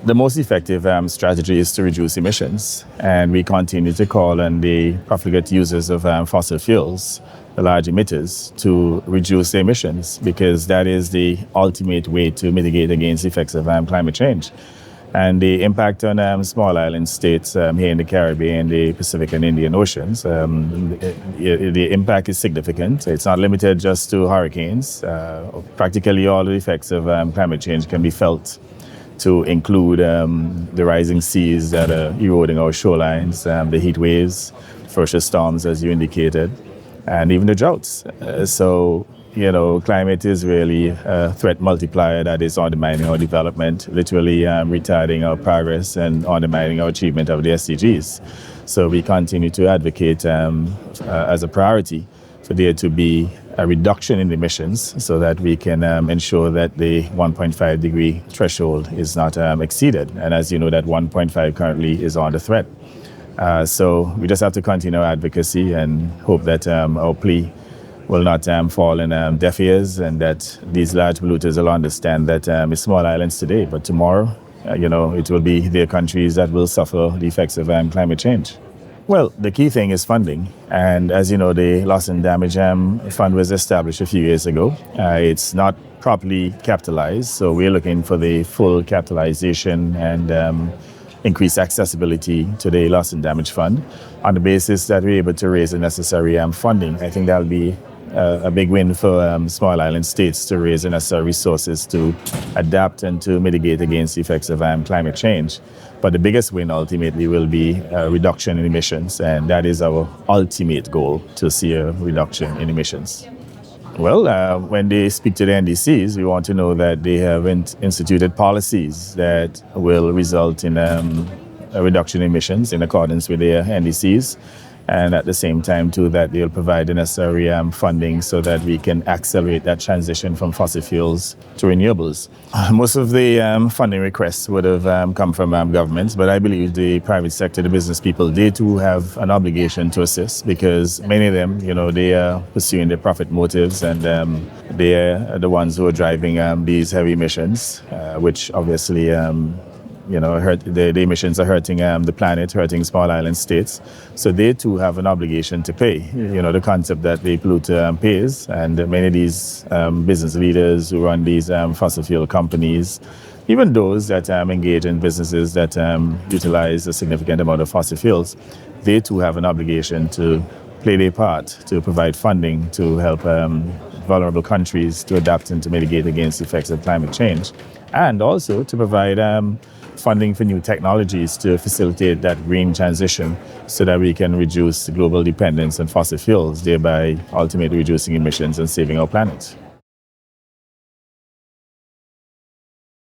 The most effective strategy is to reduce emissions, and we continue to call on the profligate users of fossil fuels, the large emitters, to reduce their emissions, because that is the ultimate way to mitigate against the effects of climate change. And the impact on small island states here in the Caribbean, the Pacific and Indian Oceans, the impact is significant. It's not limited just to hurricanes. Practically all the effects of climate change can be felt, to include the rising seas that are eroding our shorelines, the heat waves, ferocious storms, as you indicated, and even the droughts. Climate is really a threat multiplier that is undermining our development, literally retarding our progress and undermining our achievement of the SDGs. So we continue to advocate as a priority for there to be a reduction in emissions so that we can ensure that the 1.5 degree threshold is not exceeded. And as you know, that 1.5 currently is under threat. So we just have to continue our advocacy and hope that our plea will not fall in deaf ears, and that these large polluters will understand that it's small islands today, but tomorrow, it will be their countries that will suffer the effects of climate change. Well, the key thing is funding. And as you know, the Loss and Damage Fund was established a few years ago. It's not properly capitalized, so we're looking for the full capitalization and increased accessibility to the Loss and Damage Fund on the basis that we're able to raise the necessary funding. I think that'll be a big win for small island states to raise the necessary resources to adapt and to mitigate against the effects of climate change. But the biggest win ultimately will be a reduction in emissions, and that is our ultimate goal, to see a reduction in emissions. Well, when they speak to the NDCs, we want to know that they have instituted policies that will result in a reduction in emissions in accordance with their NDCs. And at the same time, too, that they'll provide the necessary funding so that we can accelerate that transition from fossil fuels to renewables. Most of the funding requests would have come from governments, but I believe the private sector, the business people, they too have an obligation to assist, because many of them, they are pursuing their profit motives, and they are the ones who are driving these heavy emissions, which obviously the emissions are hurting the planet, hurting small island states. So they too have an obligation to pay. The concept that the polluter pays, and many of these business leaders who run these fossil fuel companies, even those that engage in businesses that utilize a significant amount of fossil fuels, they too have an obligation to play their part, to provide funding to help vulnerable countries to adapt and to mitigate against the effects of climate change, and also to provide funding for new technologies to facilitate that green transition so that we can reduce global dependence on fossil fuels, thereby ultimately reducing emissions and saving our planet.